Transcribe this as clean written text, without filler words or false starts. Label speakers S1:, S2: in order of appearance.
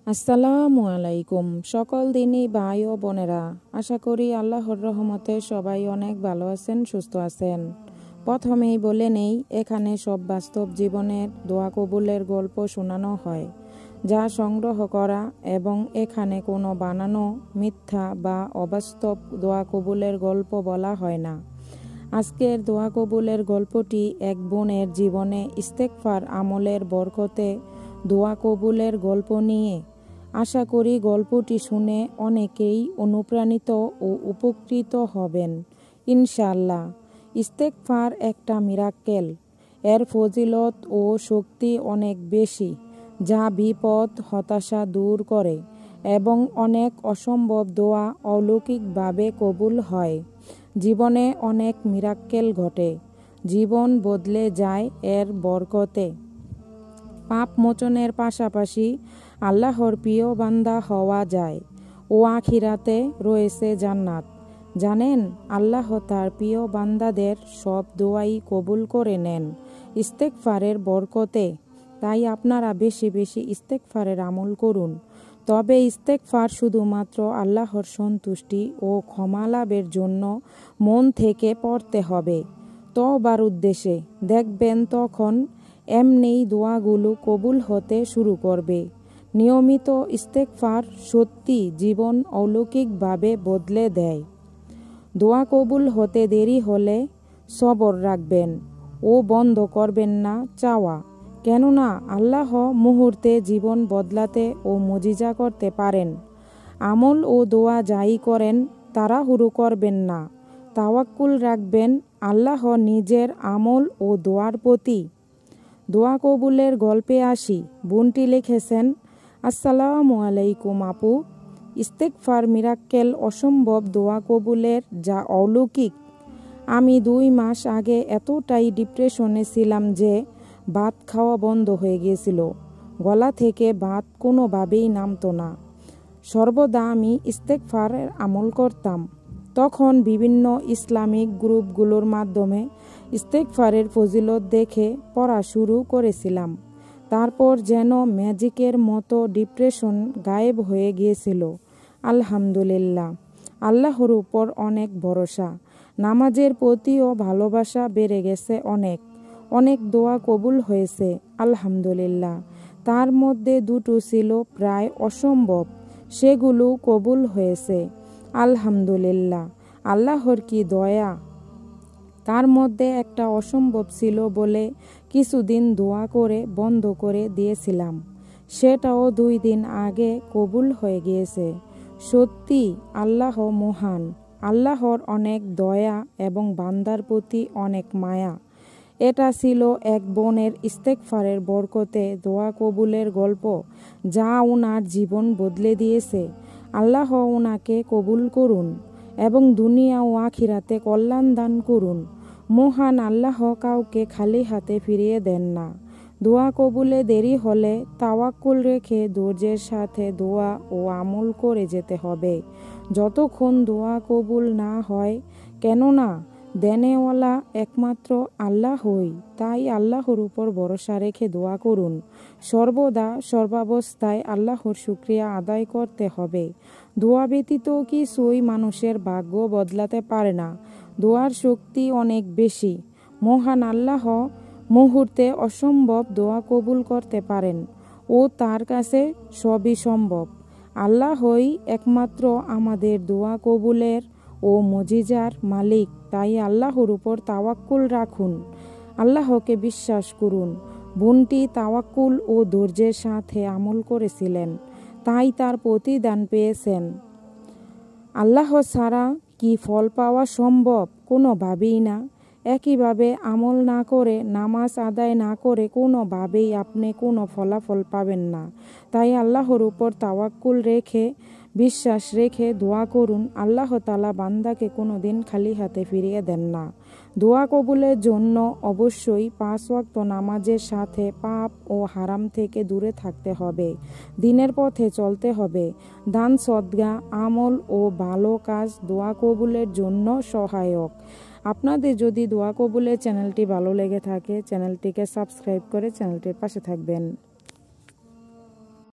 S1: আসসালামু আলাইকুম। সকল দিনই ভাই ও বোনেরা, আশা করি আল্লাহর রহমতে সবাই অনেক ভালো আছেন, সুস্থ আছেন। প্রথমেই বলে নেই, এখানে সব বাস্তব জীবনের দোয়া কবুলের গল্প শোনানো হয়, যা সংগ্রহ করা, এবং এখানে কোনো বানানো, মিথ্যা বা অবাস্তব দোয়া কবুলের গল্প বলা হয় না। আজকের দোয়া কবুলের গল্পটি এক বোনের জীবনে ইস্তেগফার আমলের বরকতে দোয়া কবুলের গল্প নিয়ে। আশা করি গল্পটি শুনে অনেকেই অনুপ্রাণিত ও উপকৃত হবেন ইনশাআল্লাহ। ইস্তেগফার একটা মিরাক্কেল। এর ফজিলত ও শক্তি অনেক বেশি, যা বিপদ হতাশা দূর করে এবং অনেক অসম্ভব দোয়া অলৌকিকভাবে কবুল হয়। জীবনে অনেক মিরাক্কেল ঘটে, জীবন বদলে যায় এর বরকতে। পাপ মোচনের পাশাপাশি আল্লাহর প্রিয় বান্দা হওয়া যায় ও আখিরাতে রয়েছে জান্নাত। জানেন, আল্লাহ তার প্রিয় বান্দাদের সব দোয়াই কবুল করে নেন ইস্তেগফারের বরকতে। তাই আপনারা বেশি বেশি ইস্তেগফারের আমল করুন। তবে ইস্তেগফার শুধুমাত্র আল্লাহর সন্তুষ্টি ও ক্ষমা লাভের জন্য মন থেকে পড়তে হবে, তওবার উদ্দেশ্যে। দেখবেন তখন এমনিই দোয়াগুলো কবুল হতে শুরু করবে। নিয়মিত ইস্তেগফার সত্যি জীবন অলৌকিকভাবে বদলে দেয়। দোয়া কবুল হতে দেরি হলে সবর রাখবেন ও বন্ধ করবেন না চাওয়া, কেননা আল্লাহ মুহূর্তে জীবন বদলাতে ও মুজিজা করতে পারেন। আমল ও দোয়া যাই করেন তাড়াহুড়ো করবেন না, তাওয়াক্কুল রাখবেন আল্লাহ নিজের আমল ও দোয়ার প্রতি। দোয়া কবুলের গল্পে আসি। বোনটি লিখেছেন, আসসালামু আলাইকুম আপু, ইস্তেগফার মিরাক্কেল অসম্ভব দোয়া কবুলের যা অলৌকিক। আমি 2 মাস আগে এতটাই ডিপ্রেশনে ছিলাম যে ভাত খাওয়া বন্ধ হয়ে গিয়েছিল। গলা থেকে ভাত কোনোভাবেই নামতো না। সর্বদা আমি ইস্তেগফারের আমল করতাম। তখন বিভিন্ন ইসলামিক গ্রুপগুলোর মাধ্যমে ইস্তেগফারের ফজিলত দেখে পড়া শুরু করেছিলাম। তারপর যেন ম্যাজিকের মতো ডিপ্রেশন গায়েব হয়ে গিয়েছিল। আলহামদুলিল্লাহ, আল্লাহর উপর অনেক ভরসা। নামাজের প্রতিও ভালোবাসা বেড়ে গেছে অনেক। অনেক দোয়া কবুল হয়েছে আলহামদুলিল্লাহ। তার মধ্যে 2টো ছিল প্রায় অসম্ভব, সেগুলো কবুল হয়েছে আলহামদুলিল্লাহ। আল্লাহর কি দয়া। তার মধ্যে একটা অসম্ভব ছিল বলে কিছুদিন দোয়া করে বন্ধ করে দিয়েছিলাম, সেটাও 2 দিন আগে কবুল হয়ে গিয়েছে। সত্যি আল্লাহ মহান। আল্লাহর অনেক দয়া এবং বান্দার প্রতি অনেক মায়া। এটা ছিল এক বোনের ইস্তেগফারের বরকতে দোয়া কবুলের গল্প, যা ওনার জীবন বদলে দিয়েছে। আল্লাহ ওনাকে কবুল করুন এবং দুনিয়া ও আখিরাতে কল্যাণ দান করুন। মহান আল্লাহ কাউকে খালি হাতে ফিরিয়ে দেন না। দোয়া কবুলে দেরি হলে তাওয়াক্কুল রেখে ধৈর্যের সাথে দোয়া ও আমল করে যেতে হবে যতক্ষণ দোয়া কবুল না হয়, কেননা দেনেওয়ালা একমাত্র আল্লাহই। তাই আল্লাহর উপর ভরসা রেখে দোয়া করুন। সর্বদা সর্বাবস্থায় আল্লাহর শুকরিয়া আদায় করতে হবে। দোয়া ব্যতীত কিছুই মানুষের ভাগ্য বদলাতে পারে না। দোয়ার শক্তি অনেক বেশি। মহান আল্লাহ মুহূর্তে অসম্ভব দোয়া কবুল করতে পারেন ও তার কাছে সবই সম্ভব। আল্লাহই একমাত্র আমাদের দোয়া কবুলের ও মুজিজার মালিক। তাই আল্লাহর উপর তাওয়াক্কুল রাখুন, আল্লাহকে বিশ্বাস করুন। বোনটি তাওয়াক্কুল ও ধৈর্যের সাথে আমল করেছিলেন, তাই তার প্রতিদান পেয়েছেন। আল্লাহ ছাড়া কি ফল পাওয়া সম্ভব? কোনোভাবেই না। একইভাবে আমল না করে, নামাজ আদায় না করে কোনোভাবেই আপনি কোনো ফলাফল পাবেন না। তাই আল্লাহর উপর তাওয়াক্কুল রেখে, বিশ্বাস রেখে দোয়া করুন। আল্লাহ তাআলা বান্দাকে কোনো দিন খালি হাতে ফিরিয়ে দেন না। দোয়া কবুলের জন্য অবশ্যই 5 ওয়াক্ত নামাজের সাথে পাপ ও হারাম থেকে দূরে থাকতে হবে। দিনের পথে চলতে হবে। দান সদকা, আমল ও ভালো কাজ দোয়া কবুলের জন্য সহায়ক। আপনাদের যদি দোয়া কবুলের চ্যানেলটি ভালো লেগে থাকে, চ্যানেলটিকে সাবস্ক্রাইব করে চ্যানেলটির পাশে থাকবেন।